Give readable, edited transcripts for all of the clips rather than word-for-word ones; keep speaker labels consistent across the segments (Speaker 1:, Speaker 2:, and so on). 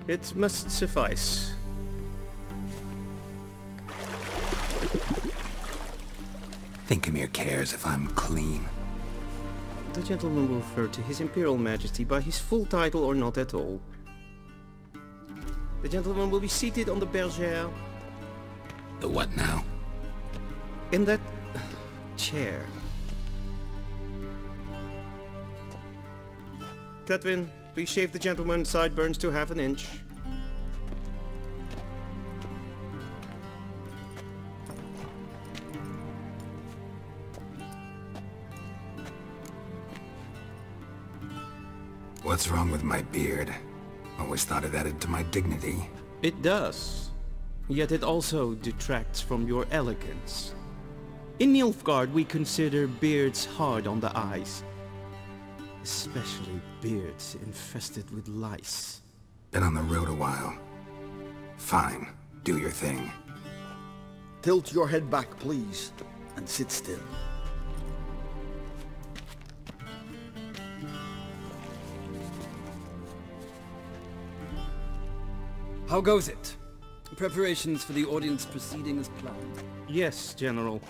Speaker 1: It must suffice.
Speaker 2: Thinkamere cares if I'm clean.
Speaker 1: The gentleman will refer to His Imperial Majesty by his full title or not at all. The gentleman will be seated on the bergère.
Speaker 2: The what now?
Speaker 1: In that chair. Cletwin, please shave the gentleman's sideburns to ½ inch.
Speaker 2: What's wrong with my beard? Always thought it added to my dignity.
Speaker 1: It does. Yet it also detracts from your elegance. In Nilfgaard we consider beards hard on the eyes. Especially beards infested with lice.
Speaker 2: Been on the road a while. Fine, do your thing.
Speaker 3: Tilt your head back, please, and sit still.
Speaker 4: How goes it? Preparations for the audience proceeding as planned?
Speaker 1: Yes, General.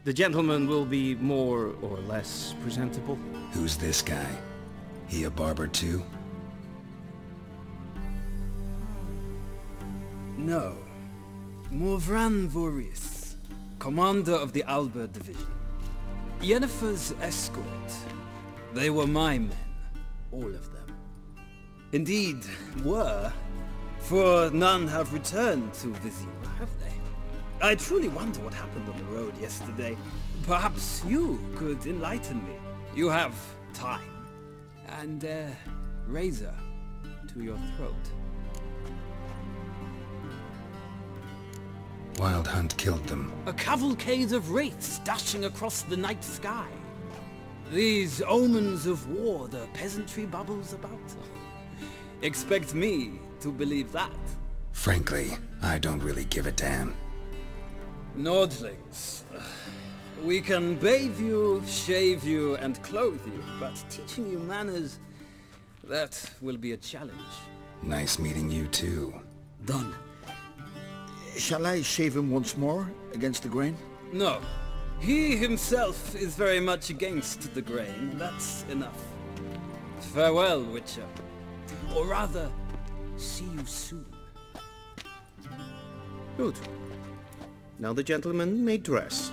Speaker 1: The gentleman will be more or less presentable.
Speaker 2: Who's this guy? He a barber too?
Speaker 4: No. Morvran Voorhis, commander of the Albert Division. Yennefer's escort. They were my men. All of them. Indeed, were. For none have returned to Vizima, have they? I truly wonder what happened on the road yesterday. Perhaps you could enlighten me. You have time. And a razor to your throat.
Speaker 2: Wild Hunt killed them.
Speaker 4: A cavalcade of wraiths dashing across the night sky. These omens of war the peasantry bubbles about. Expect me to believe that.
Speaker 2: Frankly, I don't really give a damn.
Speaker 4: Nordlings. We can bathe you, shave you, and clothe you, but teaching you manners, that will be a challenge.
Speaker 2: Nice meeting you too.
Speaker 3: Done. Shall I shave him once more, against the grain?
Speaker 4: No. He himself is very much against the grain, that's enough. Farewell, Witcher. Or rather, see you soon.
Speaker 1: Good. Now the gentleman may dress.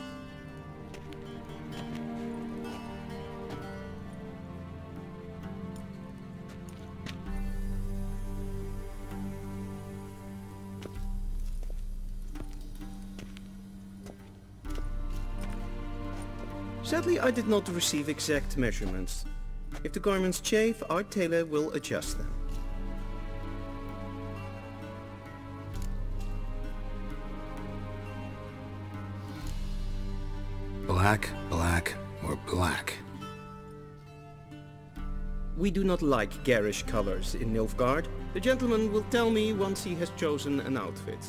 Speaker 1: Sadly, I did not receive exact measurements. If the garments chafe, our tailor will adjust them.
Speaker 2: Black, black, or black?
Speaker 1: We do not like garish colors in Nilfgaard. The gentleman will tell me once he has chosen an outfit.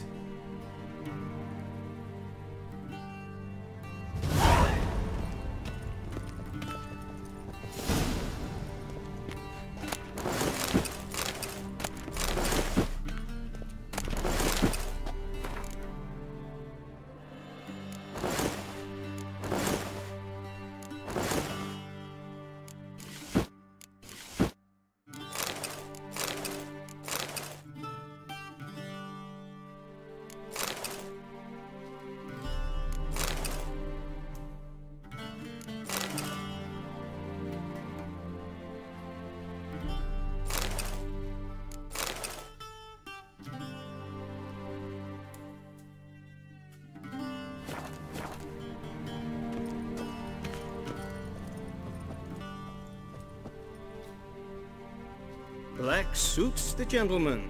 Speaker 1: Black suits the gentleman.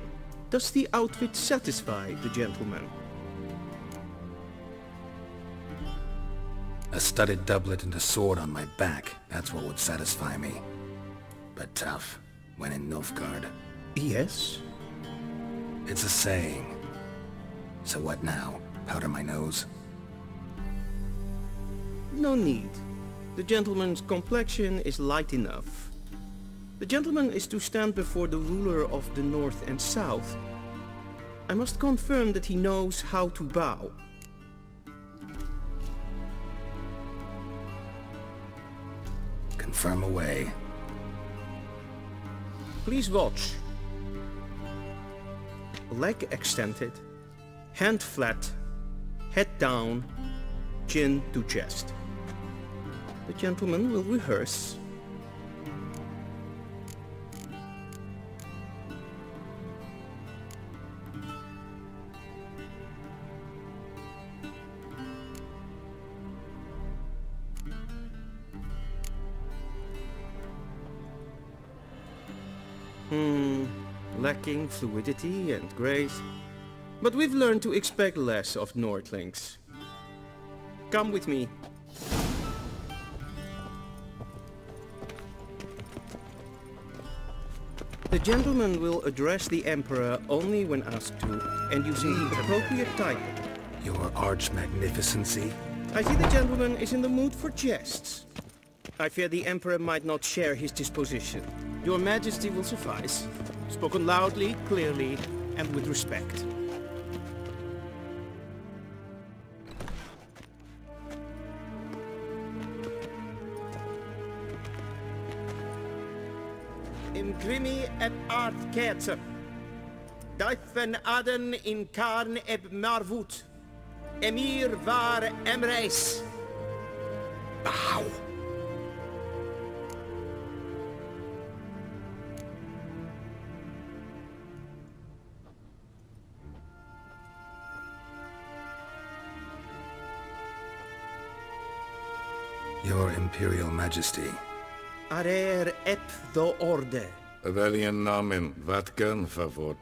Speaker 1: Does the outfit satisfy the gentleman?
Speaker 2: A studded doublet and a sword on my back, that's what would satisfy me. But tough, when in Nilfgaard.
Speaker 1: Yes.
Speaker 2: It's a saying. So what now? Powder my nose?
Speaker 1: No need. The gentleman's complexion is light enough. The gentleman is to stand before the ruler of the North and South. I must confirm that he knows how to bow.
Speaker 2: Confirm away.
Speaker 1: Please watch. Leg extended, hand flat, head down, chin to chest. The gentleman will rehearse. Lacking fluidity and grace. But we've learned to expect less of Nordlings. Come with me. The gentleman will address the Emperor only when asked to, and using the appropriate title.
Speaker 2: Your Arch-Magnificency?
Speaker 1: I see the gentleman is in the mood for jests. I fear the Emperor might not share his disposition. Your Majesty will suffice. Spoken loudly, clearly, and with respect. Imprimi et Aard Kerzer. Duifen Aden in Karn eb Marvoet. Emir var Emreis.
Speaker 2: Ow! Your Imperial Majesty.
Speaker 1: Arer ep do orde.
Speaker 5: Weljen namen, wat kan favort?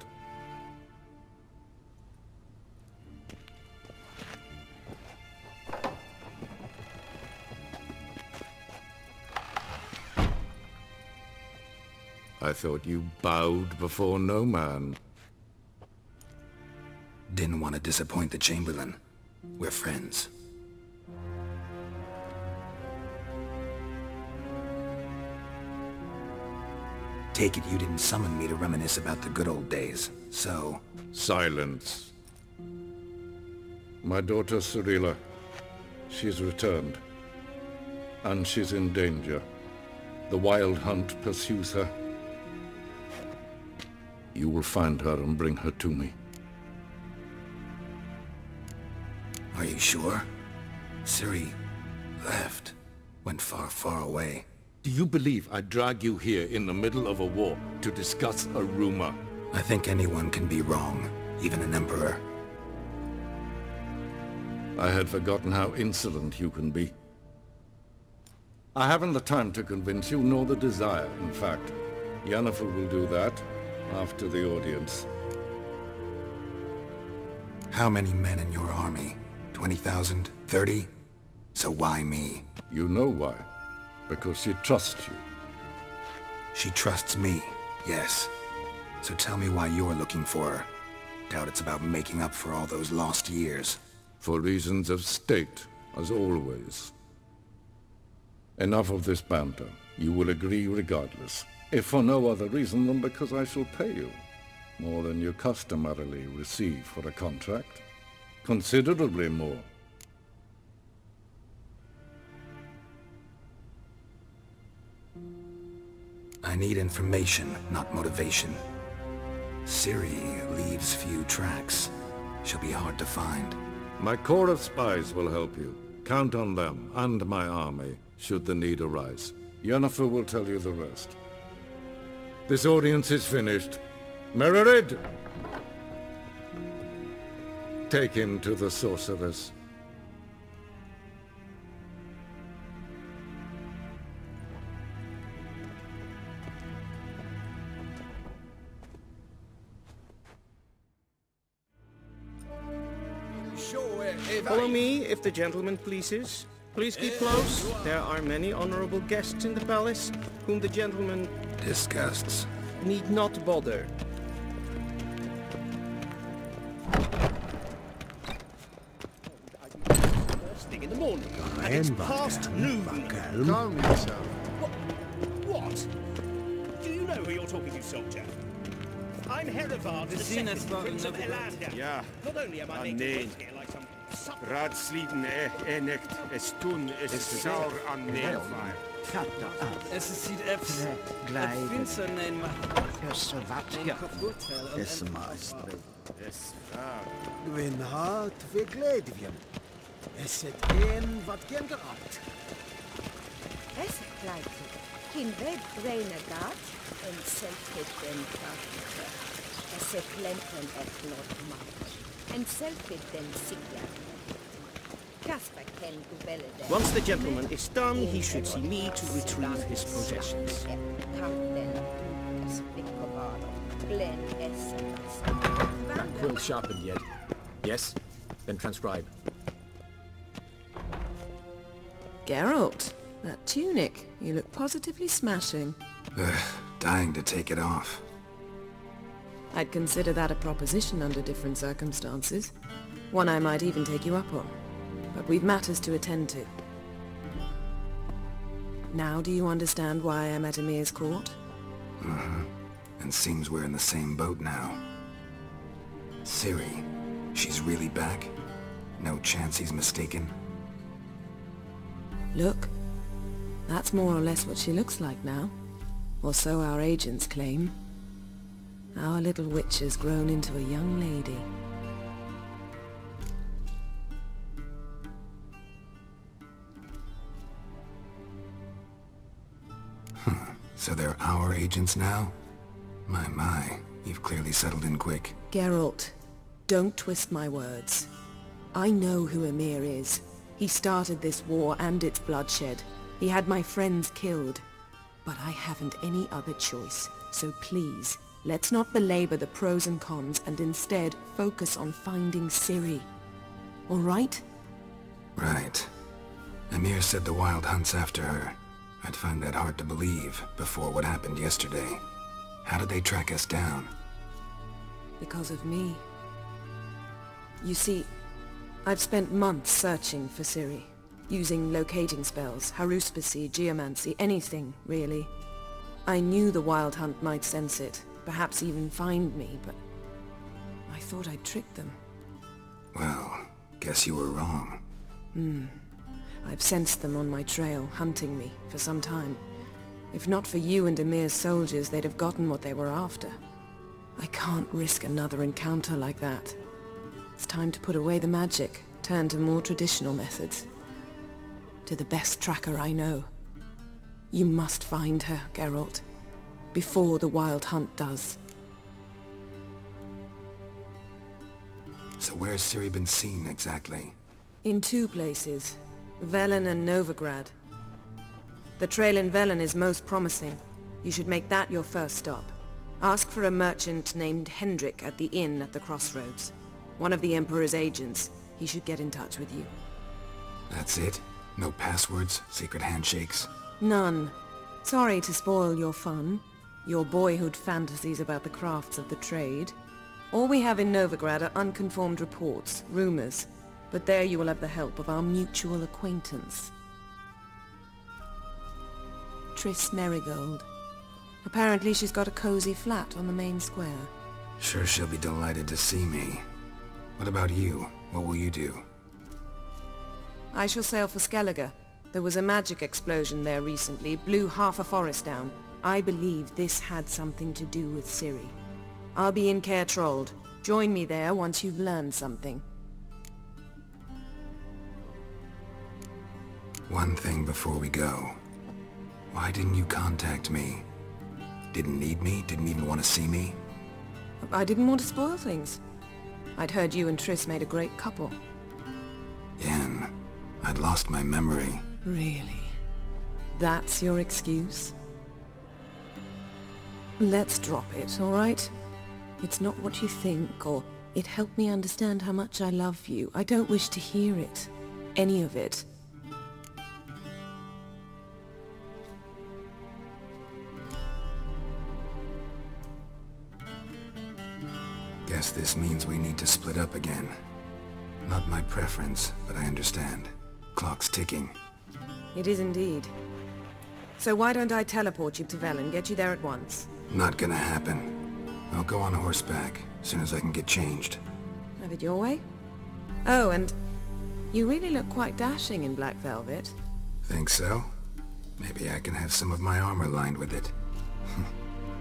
Speaker 5: I thought you bowed before no man.
Speaker 2: Didn't want to disappoint the Chamberlain. We're friends. Take it you didn't summon me to reminisce about the good old days, so...
Speaker 5: Silence. My daughter Cirilla, she's returned. And she's in danger. The Wild Hunt pursues her. You will find her and bring her to me.
Speaker 2: Are you sure? Ciri left. Went far, far away.
Speaker 5: Do you believe I'd drag you here in the middle of a war to discuss a rumor?
Speaker 2: I think anyone can be wrong, even an emperor.
Speaker 5: I had forgotten how insolent you can be. I haven't the time to convince you, nor the desire, in fact. Yennefer will do that after the audience.
Speaker 2: How many men in your army? 20,000? 30? So why me?
Speaker 5: You know why. Because she trusts you.
Speaker 2: She trusts me, yes. So tell me why you're looking for her. Doubt it's about making up for all those lost years.
Speaker 5: For reasons of state, as always. Enough of this banter. You will agree regardless. If for no other reason than because I shall pay you. More than you customarily receive for a contract. Considerably more.
Speaker 2: I need information, not motivation. Ciri leaves few tracks. She'll be hard to find.
Speaker 5: My corps of spies will help you. Count on them, and my army, should the need arise. Yennefer will tell you the rest. This audience is finished. MERIGOLD! Take him to the sorceress.
Speaker 1: Follow me, if the gentleman pleases. Please keep close. There are many honorable guests in the palace, whom the gentleman
Speaker 2: Disgusts.
Speaker 1: need not bother. First thing in the morning, and it's past noon.
Speaker 6: Calm yourself.
Speaker 1: What? Do
Speaker 6: who you're talking to, soldier. I'm Herivard, the second Prince of Elander.
Speaker 7: Ja,
Speaker 6: Not only am I making
Speaker 7: nee.
Speaker 6: friends here like some
Speaker 7: Raadsliden echt, es tun, es saur an neervaar.
Speaker 4: Es ziet even het vindt een
Speaker 3: Es maestro. Gwyn hart fi gledfiam. Es het een wat gen geraakt.
Speaker 8: Es gleiche. Kin web brainer gat en selfit den partner. Es se plenten et not much. En selfit den sigla. Casper ken ubelle den.
Speaker 1: Once the gentleman is done, he should see me to retrieve his possessions.
Speaker 9: Quill sharpened yet? Yes? Then transcribe.
Speaker 10: Geralt, that tunic. You look positively smashing.
Speaker 2: Dying to take it off.
Speaker 10: I'd consider that a proposition under different circumstances. One I might even take you up on. But we've matters to attend to. Now do you understand why I'm at Ymir's court?
Speaker 2: Mm-hmm. And seems we're in the same boat now. Ciri, she's really back? No chance he's mistaken?
Speaker 10: Look, that's more or less what she looks like now. Or so our agents claim. Our little witch has grown into a young lady.
Speaker 2: So they're our agents now? My, you've clearly settled in quick.
Speaker 10: Geralt, don't twist my words. I know who Ymir is. He started this war and its bloodshed. He had my friends killed. But I haven't any other choice. So please, let's not belabor the pros and cons and instead focus on finding Ciri. All right?
Speaker 2: Right. Ymir said the Wild Hunt's after her. I'd find that hard to believe before what happened yesterday. How did they track us down?
Speaker 10: Because of me. You see, I've spent months searching for Ciri, using locating spells, haruspicy, geomancy, anything, really. I knew the Wild Hunt might sense it, perhaps even find me, but I thought I'd tricked them.
Speaker 2: Well, guess you were wrong.
Speaker 10: I've sensed them on my trail, hunting me, for some time. If not for you and Ymir's soldiers, they'd have gotten what they were after. I can't risk another encounter like that. It's time to put away the magic, turn to more traditional methods. To the best tracker I know. You must find her, Geralt. Before the Wild Hunt does.
Speaker 2: So where's Ciri been seen exactly?
Speaker 10: In two places. Velen and Novigrad. The trail in Velen is most promising. You should make that your first stop. Ask for a merchant named Hendrik at the inn at the crossroads. One of the Emperor's agents. He should get in touch with you.
Speaker 2: That's it? No passwords? Secret handshakes?
Speaker 10: None. Sorry to spoil your fun. Your boyhood fantasies about the crafts of the trade. All we have in Novigrad are unconformed reports, rumors. But there you will have the help of our mutual acquaintance. TRISS Merigold. Apparently she's got a cozy flat on the main square.
Speaker 2: Sure she'll be delighted to see me. What about you? What will you do?
Speaker 10: I shall sail for Skellige. There was a magic explosion there recently, blew half a forest down. I believe this had something to do with Ciri. I'll be in Caer Trold. Join me there once you've learned something.
Speaker 2: One thing before we go. Why didn't you contact me? Didn't need me? Didn't even want to see me?
Speaker 10: I didn't want to spoil things. I'd heard you and Triss made a great couple.
Speaker 2: Yen, I'd lost my memory.
Speaker 10: Really? That's your excuse? Let's drop it, all right? It's not what you think, or it helped me understand how much I love you. I don't wish to hear it. Any of it.
Speaker 2: Guess this means we need to split up again. Not my preference, but I understand. Clock's ticking.
Speaker 10: It is indeed. So why don't I teleport you to Velen, get you there at once?
Speaker 2: Not gonna happen. I'll go on horseback, as soon as I can get changed.
Speaker 10: Have it your way? Oh, and you really look quite dashing in black velvet.
Speaker 2: Think so? Maybe I can have some of my armor lined with it.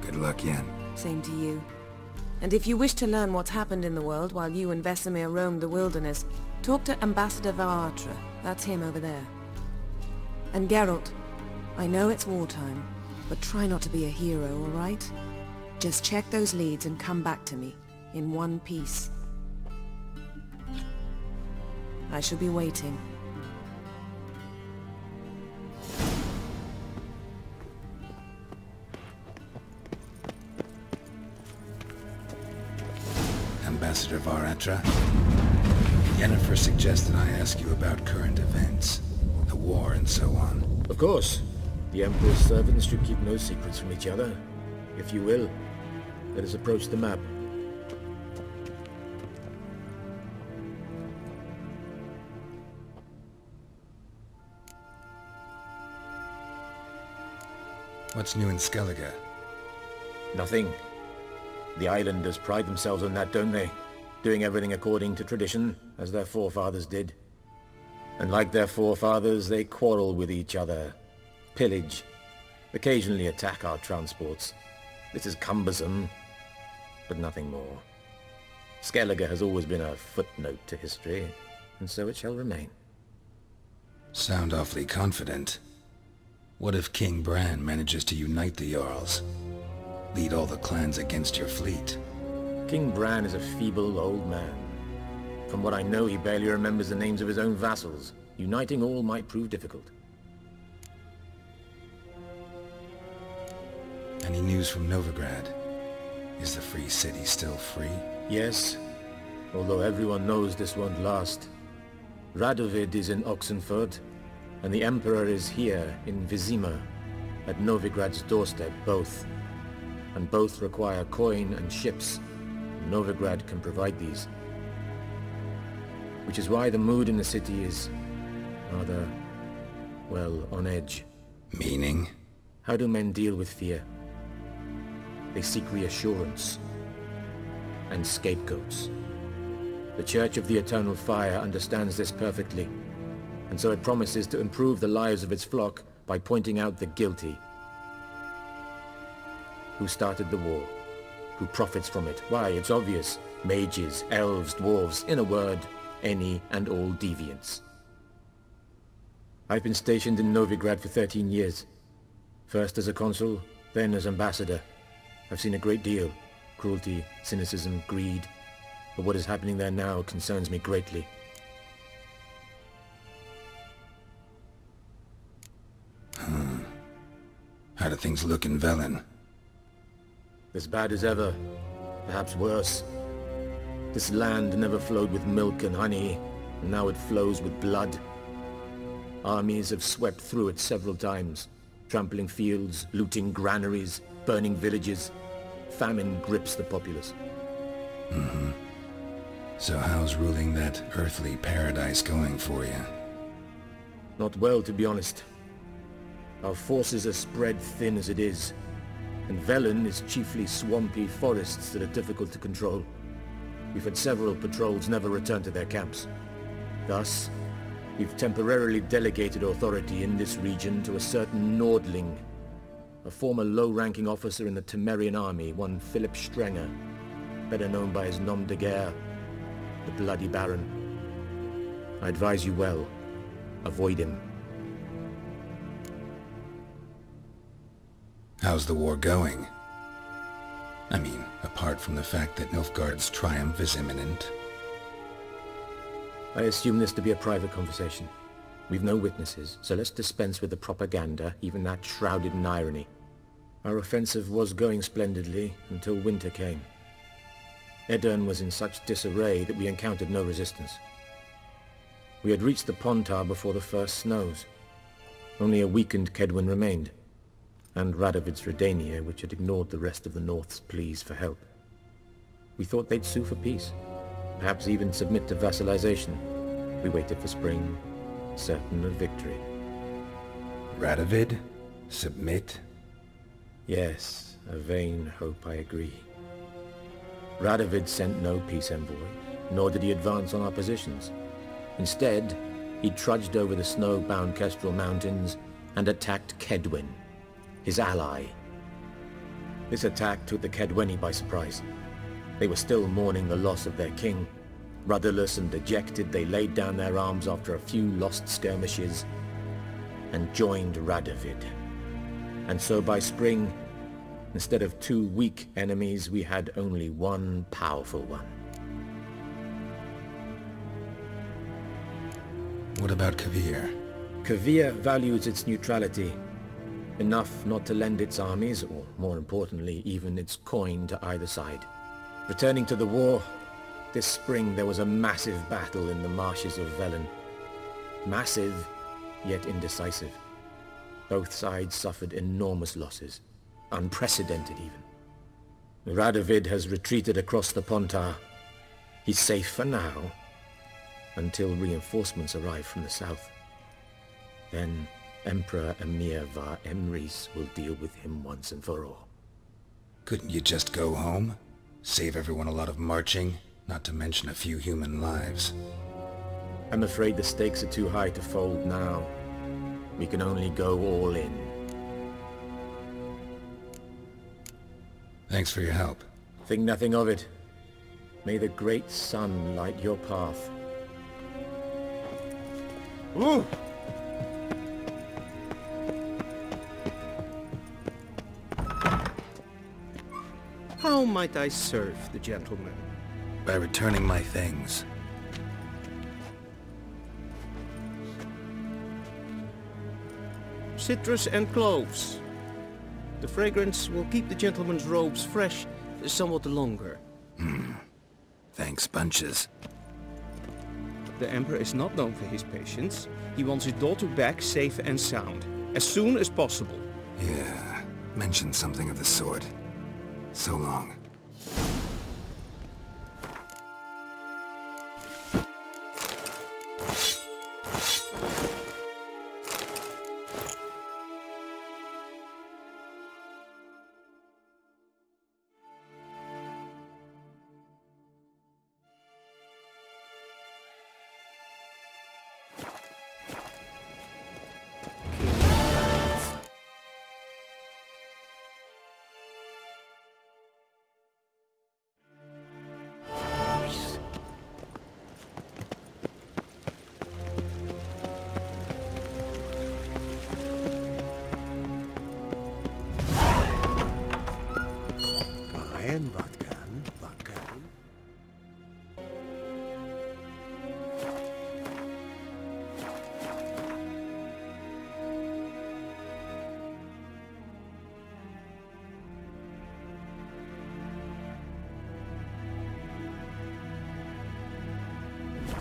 Speaker 2: Good luck, Yen.
Speaker 10: Same to you. And if you wish to learn what's happened in the world while you and Vesemir roamed the wilderness, talk to Ambassador Varatra. That's him over there. And Geralt, I know it's wartime, but try not to be a hero, alright? Just check those leads and come back to me, in one piece. I shall be waiting.
Speaker 2: Ambassador Varatra, Yennefer suggested I ask you about current events, the war and so on.
Speaker 9: Of course. The Emperor's servants should keep no secrets from each other. If you will, let us approach the map.
Speaker 2: What's new in Skellige?
Speaker 9: Nothing. The islanders pride themselves on that, don't they? Doing everything according to tradition, as their forefathers did. And like their forefathers, they quarrel with each other, pillage, occasionally attack our transports. This is cumbersome, but nothing more. Skellige has always been a footnote to history, and so it shall remain.
Speaker 2: Sound awfully confident. What if King Bran manages to unite the Jarls? Lead all the clans against your fleet?
Speaker 9: King Bran is a feeble old man. From what I know, he barely remembers the names of his own vassals. Uniting all might prove difficult.
Speaker 2: Any news from Novigrad? Is the free city still free?
Speaker 9: Yes, although everyone knows this won't last. Radovid is in Oxenford, and the Emperor is here in Vizima, at Novigrad's doorstep, both. And both require coin and ships. Novigrad can provide these. Which is why the mood in the city is rather, well, on edge.
Speaker 2: Meaning?
Speaker 9: How do men deal with fear? They seek reassurance and scapegoats. The Church of the Eternal Fire understands this perfectly, and so it promises to improve the lives of its flock by pointing out the guilty. Who started the war? Who profits from it? Why, it's obvious. Mages, elves, dwarves, in a word, any and all deviants. I've been stationed in Novigrad for 13 years. First as a consul, then as ambassador. I've seen a great deal. Cruelty, cynicism, greed. But what is happening there now concerns me greatly.
Speaker 2: How do things look in Velen?
Speaker 9: As bad as ever. Perhaps worse. This land never flowed with milk and honey, and now it flows with blood. Armies have swept through it several times, trampling fields, looting granaries, burning villages. Famine grips the populace.
Speaker 2: So how's ruling that earthly paradise going for you?
Speaker 9: Not well, to be honest. Our forces are spread thin as it is, and Velen is chiefly swampy forests that are difficult to control. We've had several patrols never return to their camps. Thus, we've temporarily delegated authority in this region to a certain Nordling, a former low-ranking officer in the Temerian army, one Philip Strenger, better known by his nom de guerre, the Bloody Baron. I advise you well. Avoid him.
Speaker 2: How's the war going? I mean, apart from the fact that Nilfgaard's triumph is imminent.
Speaker 9: I assume this to be a private conversation. We've no witnesses, so let's dispense with the propaganda, even that shrouded in irony. Our offensive was going splendidly until winter came. Yrden was in such disarray that we encountered no resistance. We had reached the Pontar before the first snows. Only a weakened Quen remained, and Radovid's Redania, which had ignored the rest of the North's pleas for help. We thought they'd sue for peace, perhaps even submit to vassalization. We waited for spring, certain of victory.
Speaker 2: Radovid? Submit?
Speaker 9: Yes, a vain hope, I agree. Radovid sent no peace envoy, nor did he advance on our positions. Instead, he trudged over the snow-bound Kestrel Mountains and attacked Kedwen, his ally. This attack took the Kedweni by surprise. They were still mourning the loss of their king. Rudderless and dejected, they laid down their arms after a few lost skirmishes and joined Radovid. And so by spring, instead of 2 weak enemies, we had only one powerful one.
Speaker 2: What about Kovir?
Speaker 9: Kovir values its neutrality, enough not to lend its armies, or more importantly, even its coin to either side. Returning to the war, this spring there was a massive battle in the marshes of Velen. Massive, yet indecisive. Both sides suffered enormous losses, unprecedented even. Radovid has retreated across the Pontar. He's safe for now, until reinforcements arrive from the south. Then Emperor Emir var Emrys will deal with him once and for all.
Speaker 2: Couldn't you just go home? Save everyone a lot of marching, not to mention a few human lives.
Speaker 9: I'm afraid the stakes are too high to fold now. We can only go all in.
Speaker 2: Thanks for your help.
Speaker 9: Think nothing of it. May the great sun light your path.
Speaker 1: Ooh! How might I serve the gentleman?
Speaker 2: By returning my things.
Speaker 1: Citrus and cloves. The fragrance will keep the gentleman's robes fresh somewhat longer.
Speaker 2: Thanks, bunches.
Speaker 1: The Emperor is not known for his patience. He wants his daughter back safe and sound, as soon as possible.
Speaker 2: Yeah, mentioned something of the sort. So long.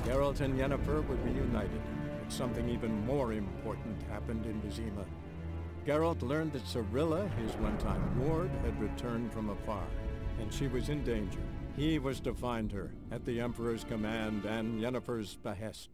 Speaker 11: Geralt and Yennefer were reunited, but something even more important happened in Vizima. Geralt learned that Cirilla, his one-time ward, had returned from afar, and she was in danger. He was to find her, at the Emperor's command and Yennefer's behest.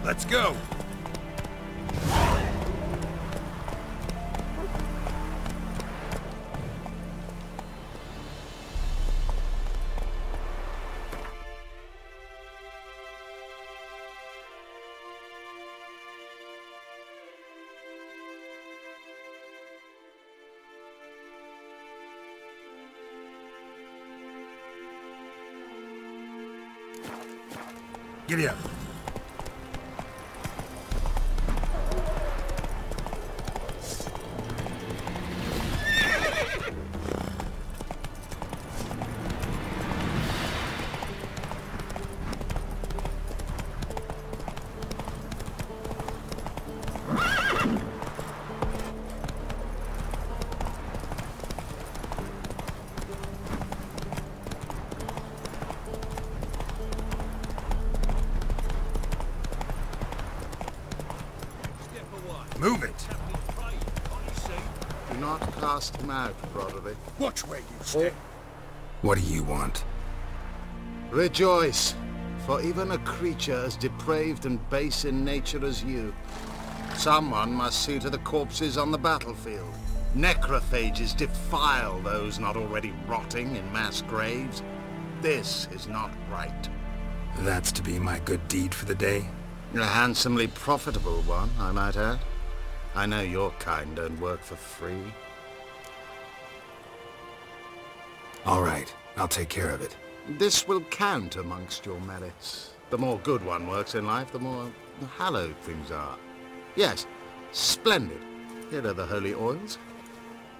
Speaker 3: Let's go! Giddy up. Move it!
Speaker 12: Do not cast him out, Broderick.
Speaker 3: Watch where you step.
Speaker 2: What do you want?
Speaker 12: Rejoice, for even a creature as depraved and base in nature as you, someone must see to the corpses on the battlefield. Necrophages defile those not already rotting in mass graves. This is not right.
Speaker 2: That's to be my good deed for the day?
Speaker 12: A handsomely profitable one, I might add. I know your kind don't work for free.
Speaker 2: All right, I'll take care of it.
Speaker 12: This will count amongst your merits. The more good one works in life, the more hallowed things are. Yes, splendid. Here are the holy oils.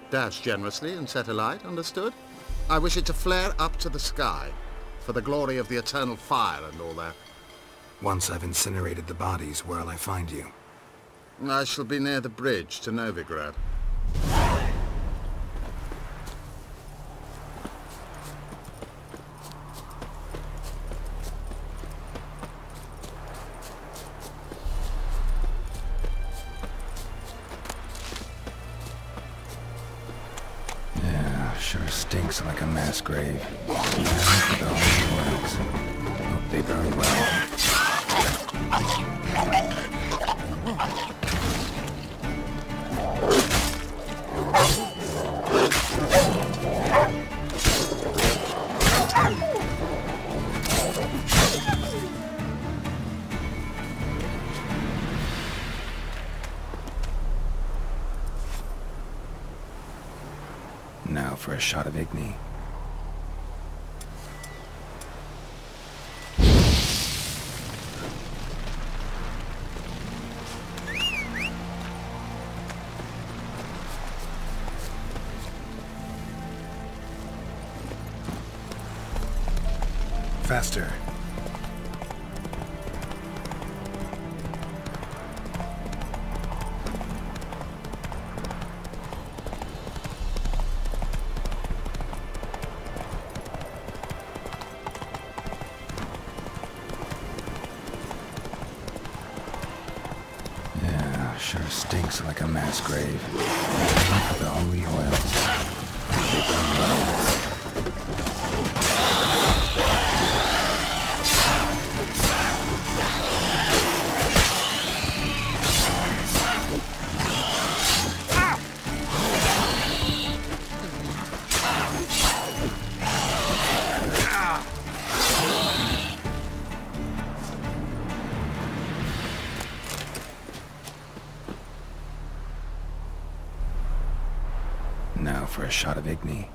Speaker 12: Dash generously and set alight, understood? I wish it to flare up to the sky, for the glory of the eternal fire and all that.
Speaker 2: Once I've incinerated the bodies, where'll I find you?
Speaker 12: I shall be near the bridge to Novigrad.
Speaker 2: Yeah, sure stinks like a mass grave. Yeah, the holy oils. Hope they burn well. Now for a shot of Igni. Faster. Yeah, sure stinks like a mass grave. The holy oils. They burn well. Now for a shot of Igni.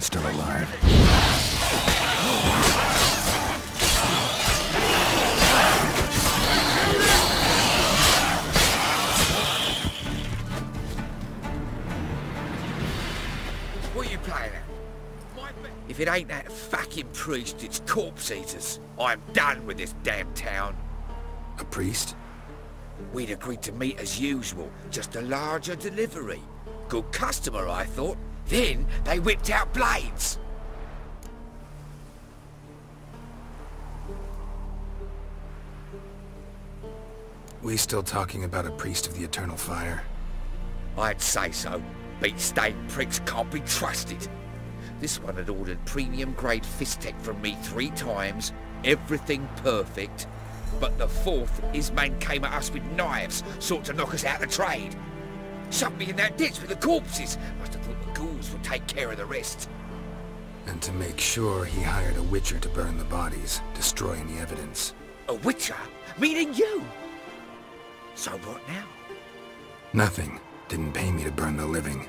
Speaker 2: one's still alive.
Speaker 13: What are you playing at? If it ain't that fucking priest, it's corpse eaters. I'm done with this damn town.
Speaker 2: A priest?
Speaker 13: We'd agreed to meet as usual, just a larger delivery. Good customer, I thought. Then they whipped out blades.
Speaker 2: We still talking about a priest of the eternal fire?
Speaker 13: I'd say so. Beat-stained pricks can't be trusted. This one had ordered premium-grade fist tech from me 3 times, everything perfect. But the 4th, his man came at us with knives, sought to knock us out of the trade. Shoved me in that ditch with the corpses. Must have thought the ghouls would take care of the rest.
Speaker 2: And to make sure, he hired a witcher to burn the bodies, destroy any evidence.
Speaker 13: A witcher? Meaning you? So what now?
Speaker 2: Nothing. Didn't pay me to burn the living.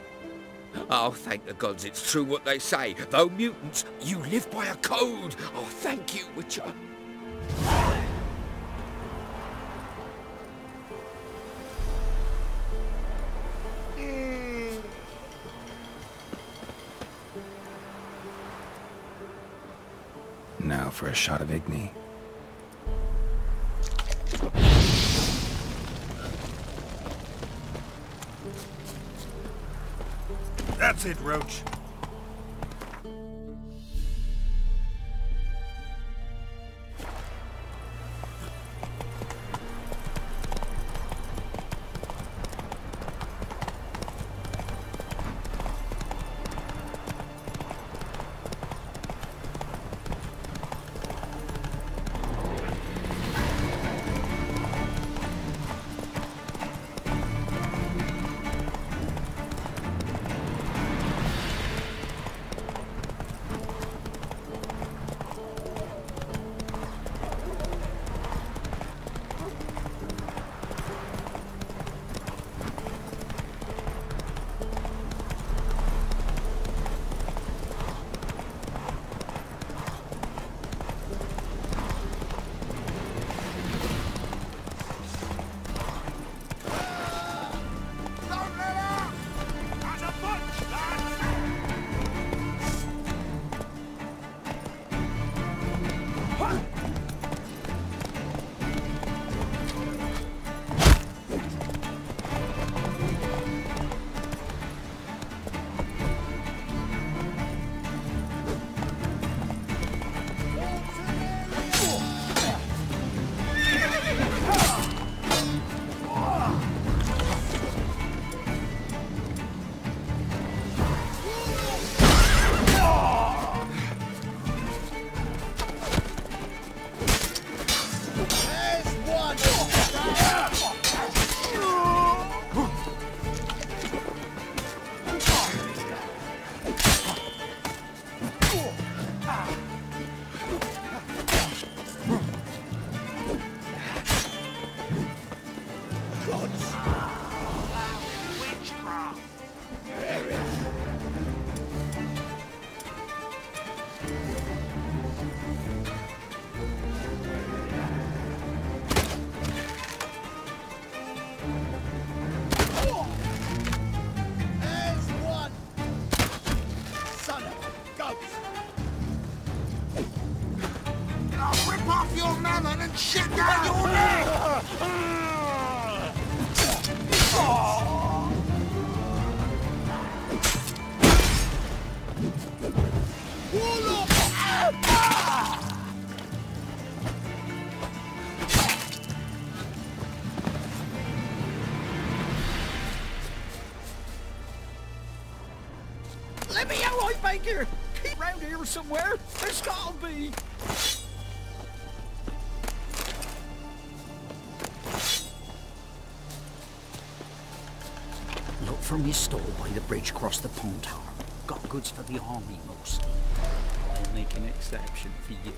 Speaker 13: Oh, thank the gods it's true what they say. Though mutants, you live by a code. Oh, thank you, Witcher.
Speaker 2: Now for a shot of Igni.
Speaker 3: That's it, Roach.
Speaker 6: Let me out, I beg you! Keep round here somewhere! There's gotta be! Look from your stall by the bridge across the pond, Aard. Got goods for the army mostly. I'll make an exception for you.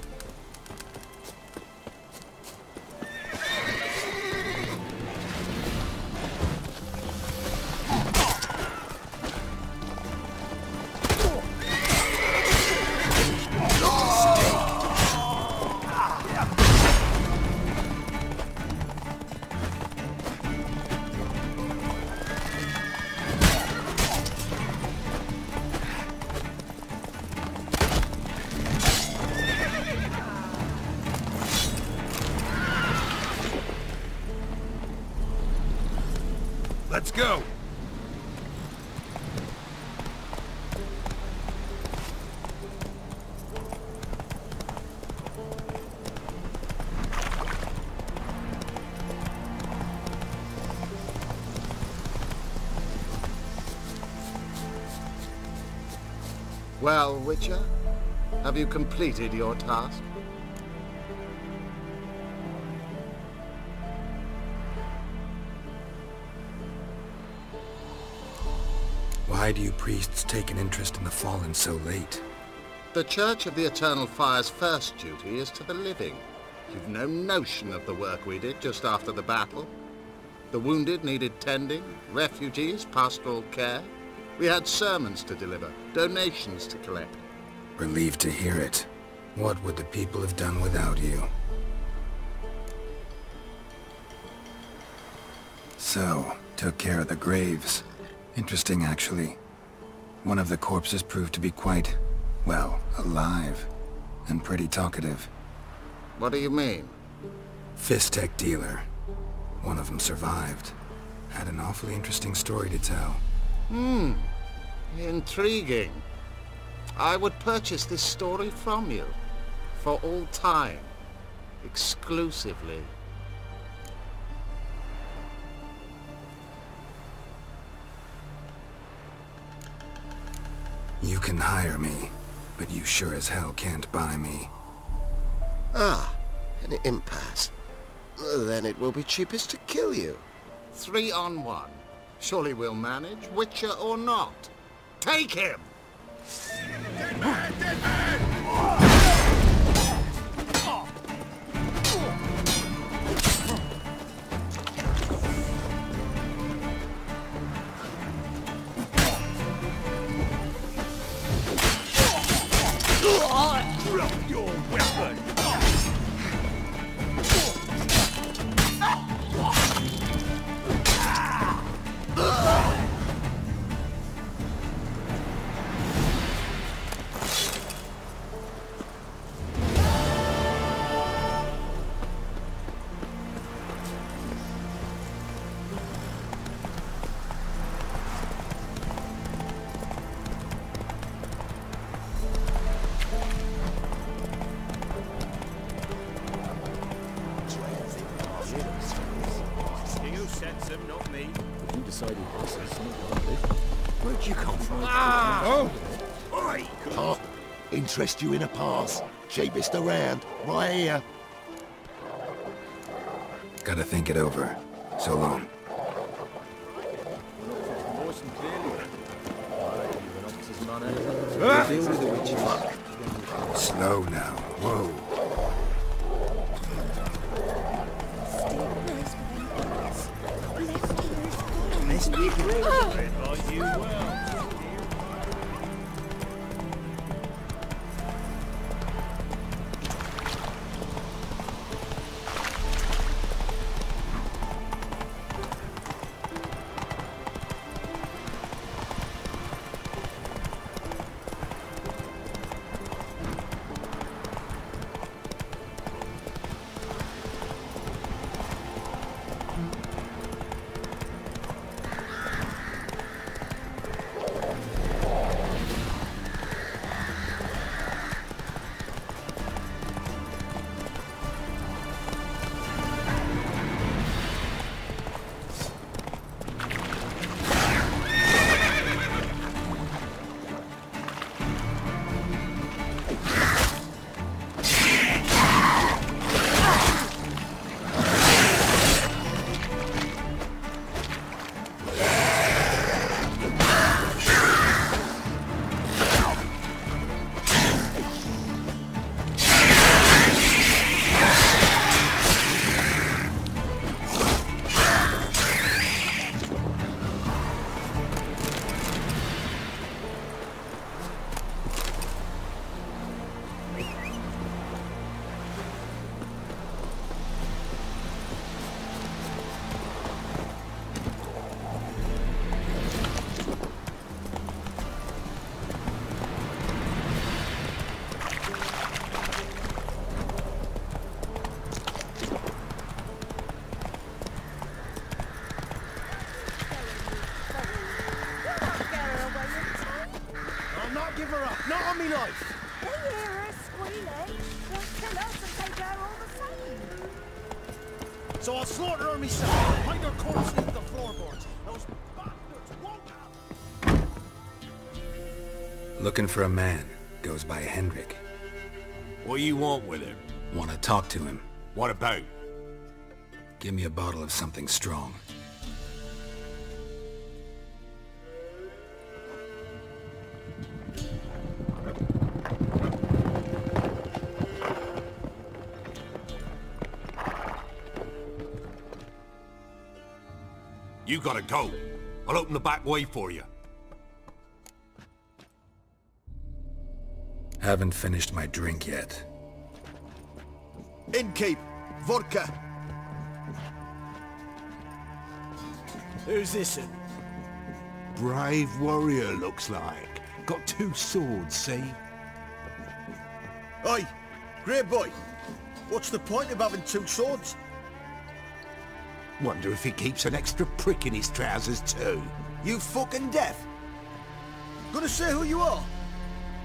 Speaker 7: Let's go!
Speaker 12: Well, Witcher, have you completed your task?
Speaker 2: Why do you priests take an interest in the fallen so late?
Speaker 12: The Church of the Eternal Fire's first duty is to the living. You've no notion of the work we did just after the battle. The wounded needed tending, refugees, pastoral care. We had sermons to deliver, donations to collect.
Speaker 2: Relieved to hear it. What would the people have done without you? So, took care of the graves. Interesting, actually. One of the corpses proved to be quite, well, alive. And pretty talkative.
Speaker 12: What do you mean?
Speaker 2: Fist tech dealer. One of them survived. Had an awfully interesting story to tell.
Speaker 12: Intriguing. I would purchase this story from you. For all time. Exclusively.
Speaker 2: You can hire me, but you sure as hell can't buy me.
Speaker 3: Ah, an impasse. Then it will be cheapest to kill you.
Speaker 12: 3 on 1. Surely we'll manage, Witcher or not. Take him!
Speaker 7: Dead man! Dead man! Drop your weapon!
Speaker 3: Where'd you come from? Can't interest you in a pass. Cheapest around, right here.
Speaker 2: Gotta think it over. So long. Slow now. Whoa.
Speaker 3: So I'll slaughter her myself. Find her corpse into the floorboards. Those bastards won't have...
Speaker 2: Looking for a man. Goes by Hendrik.
Speaker 14: What do you want with him?
Speaker 2: Want to talk to him.
Speaker 14: What about?
Speaker 2: Give me a bottle of something strong.
Speaker 14: You gotta go. I'll open the back way for you.
Speaker 2: Haven't finished my drink yet.
Speaker 3: Innkeep! Vodka! Who's this in?
Speaker 14: Brave warrior, looks like. Got 2 swords, see?
Speaker 3: Oi! Grey boy! What's the point of having 2 swords?
Speaker 14: Wonder if he keeps an extra prick in his trousers too.
Speaker 3: You fucking deaf? Gonna say who you are?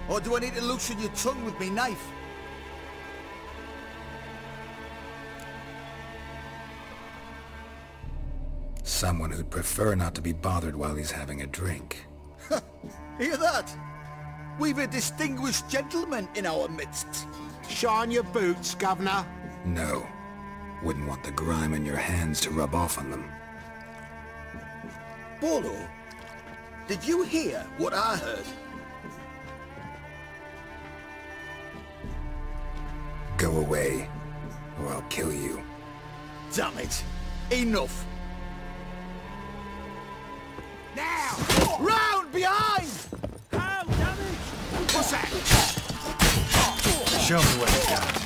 Speaker 3: Or do I need to loosen your tongue with me knife?
Speaker 2: Someone who'd prefer not to be bothered while he's having a drink.
Speaker 3: Hear that? We've a distinguished gentleman in our midst.
Speaker 14: Shine your boots, governor.
Speaker 2: No. Wouldn't want the grime in your hands to rub off on them.
Speaker 3: Bolo, did you hear what I heard?
Speaker 2: Go away, or I'll kill you.
Speaker 3: Damn it! Enough! Now! Round behind! How damage! What's that?
Speaker 2: Show me what you got.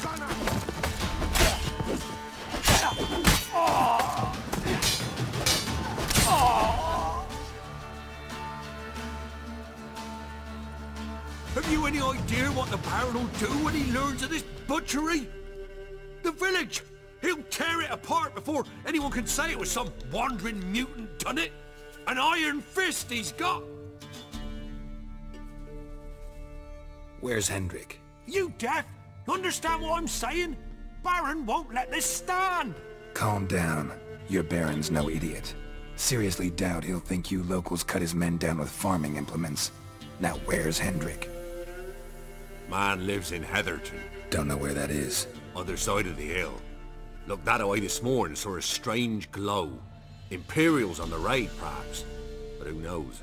Speaker 14: Have you any idea what the Baron will do when he learns of this butchery? The village! He'll tear it apart before anyone can say it was some wandering mutant done it. An iron fist he's got!
Speaker 2: Where's Hendrik?
Speaker 14: You deaf? Understand what I'm saying? Baron won't let this stand!
Speaker 2: Calm down. Your Baron's no idiot. Seriously doubt he'll think you locals cut his men down with farming implements. Now where's Hendrik?
Speaker 14: Man lives in Heatherton.
Speaker 2: Don't know where that is.
Speaker 14: Other side of the hill. Looked that away this morning, saw a strange glow. Imperials on the raid, perhaps. But who knows?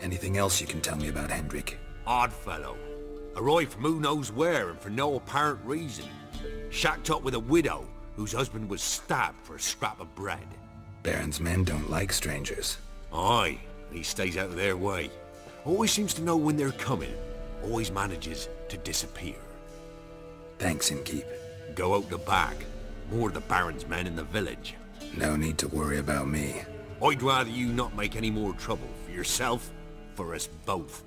Speaker 2: Anything else you can tell me about Hendrik?
Speaker 14: Odd fellow. Arrived from who knows where and for no apparent reason. Shacked up with a widow whose husband was stabbed for a scrap of bread.
Speaker 2: Baron's men don't like strangers.
Speaker 14: Aye, he stays out of their way. Always seems to know when they're coming. Always manages to disappear.
Speaker 2: Thanks, Innkeep.
Speaker 14: Go out the back. More of the Baron's men in the village.
Speaker 2: No need to worry about me.
Speaker 14: I'd rather you not make any more trouble for yourself, for us both.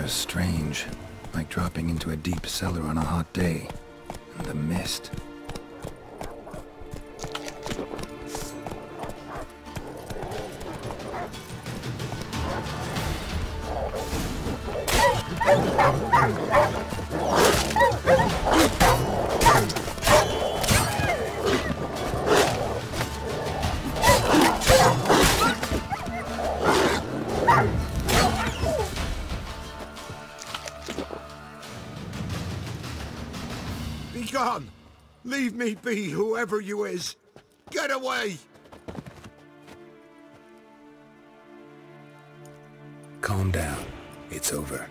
Speaker 2: was strange, like dropping into a deep cellar on a hot day. And the mist.
Speaker 14: Begone! Leave me be, whoever you is! Get away!
Speaker 2: Calm down. It's over.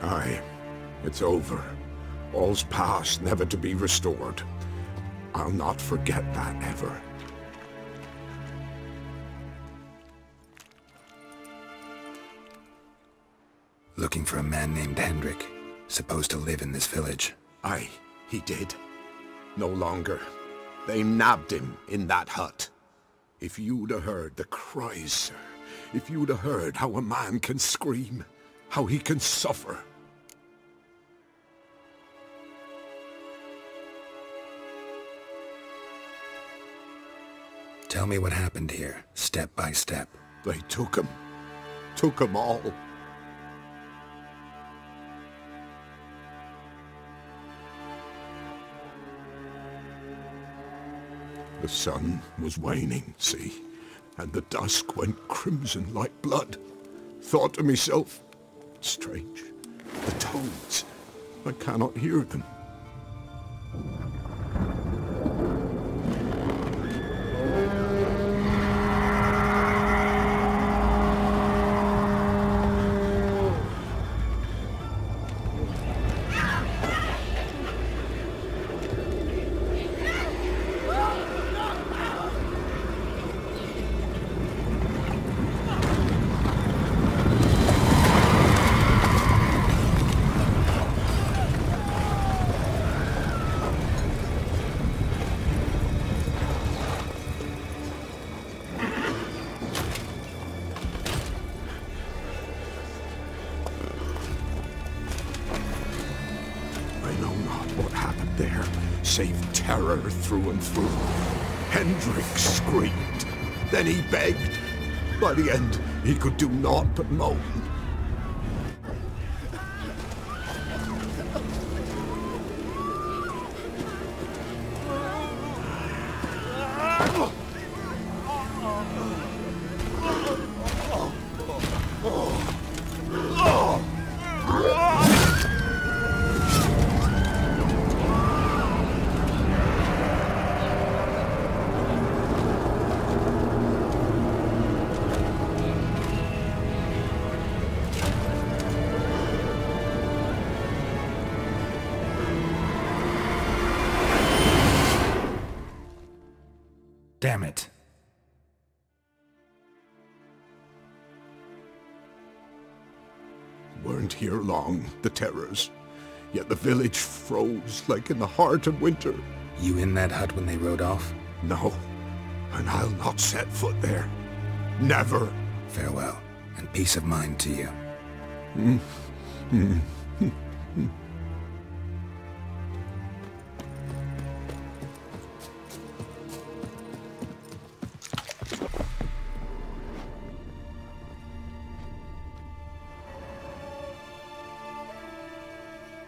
Speaker 14: Aye, it's over. All's past, never to be restored. I'll not forget that ever.
Speaker 2: Looking for a man named Hendrik, supposed to live in this village.
Speaker 14: Aye, he did. No longer. They nabbed him in that hut. If you'd have heard the cries, sir. If you'd have heard how a man can scream, how he can suffer.
Speaker 2: Tell me what happened here, step by step.
Speaker 14: They took him. Took him all. The sun was waning, see, and the dusk went crimson like blood. Thought to myself, strange, the toads, I cannot hear them. Save terror through and through. Hendrik screamed. Then he begged. By the end, he could do naught but moan.
Speaker 2: Damn it.
Speaker 14: Weren't here long, the terrors. Yet the village froze like in the heart of winter.
Speaker 2: You in that hut when they rode off?
Speaker 14: No, and I'll not set foot there. Never.
Speaker 2: Farewell, and peace of mind to you.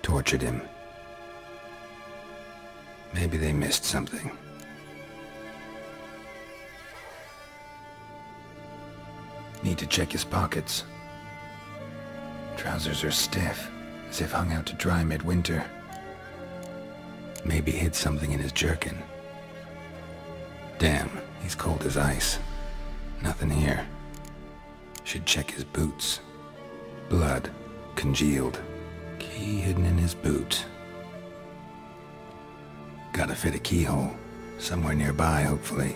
Speaker 2: Tortured him. Maybe they missed something. Need to check his pockets. Trousers are stiff, as if hung out to dry midwinter. Maybe hid something in his jerkin. Damn, he's cold as ice. Nothing here. Should check his boots. Blood, congealed. Key hidden in his boot. Gotta fit a keyhole. Somewhere nearby, hopefully.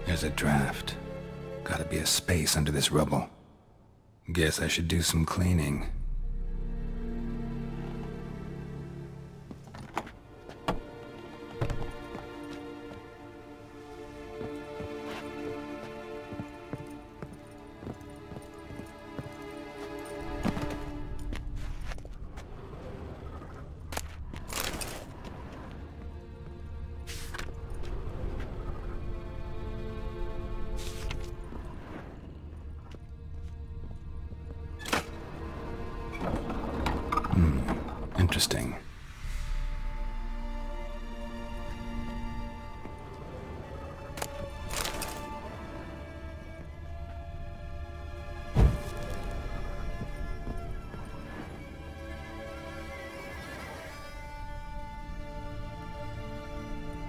Speaker 2: There's a draft. Gotta be a space under this rubble. Guess I should do some cleaning. Interesting.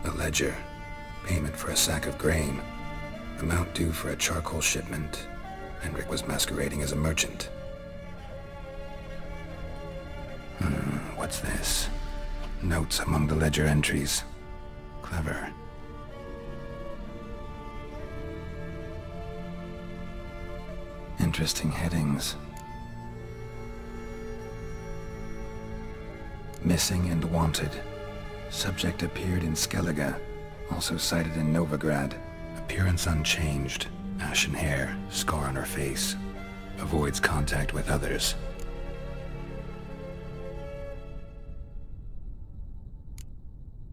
Speaker 2: A ledger. Payment for a sack of grain. Amount due for a charcoal shipment. Hendrik was masquerading as a merchant. What's this? Notes among the ledger entries. Clever. Interesting headings. Missing and wanted. Subject appeared in Skellige, also cited in Novigrad. Appearance unchanged. Ashen hair, scar on her face. Avoids contact with others.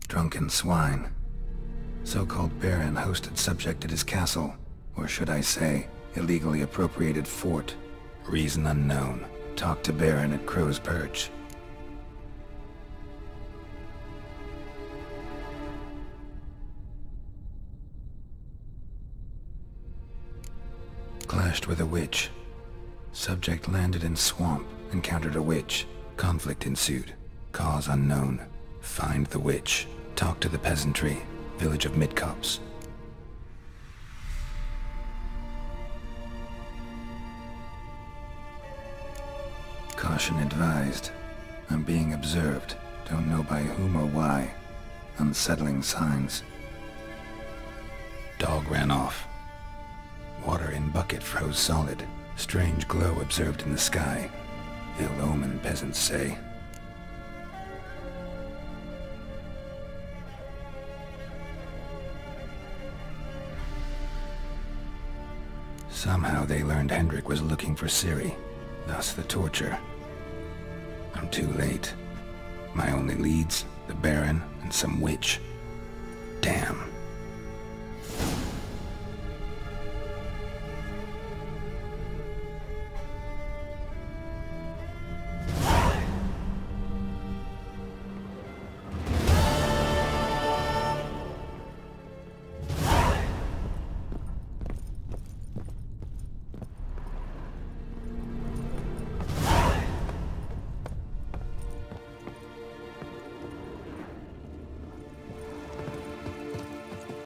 Speaker 2: Drunken swine. So-called Baron hosted subject at his castle, or should I say, illegally appropriated fort. Reason unknown. Talked to Baron at Crow's Perch. Clashed with a witch. Subject landed in swamp, encountered a witch. Conflict ensued. Cause unknown. Find the witch. Talk to the peasantry. Village of Midcopse. Caution advised. I'm being observed. Don't know by whom or why. Unsettling signs. Dog ran off. Water in bucket froze solid. Strange glow observed in the sky. Ill omen, peasants say. Somehow they learned Hendrik was looking for Ciri, thus the torture. I'm too late. My only leads, the Baron and some witch. Damn.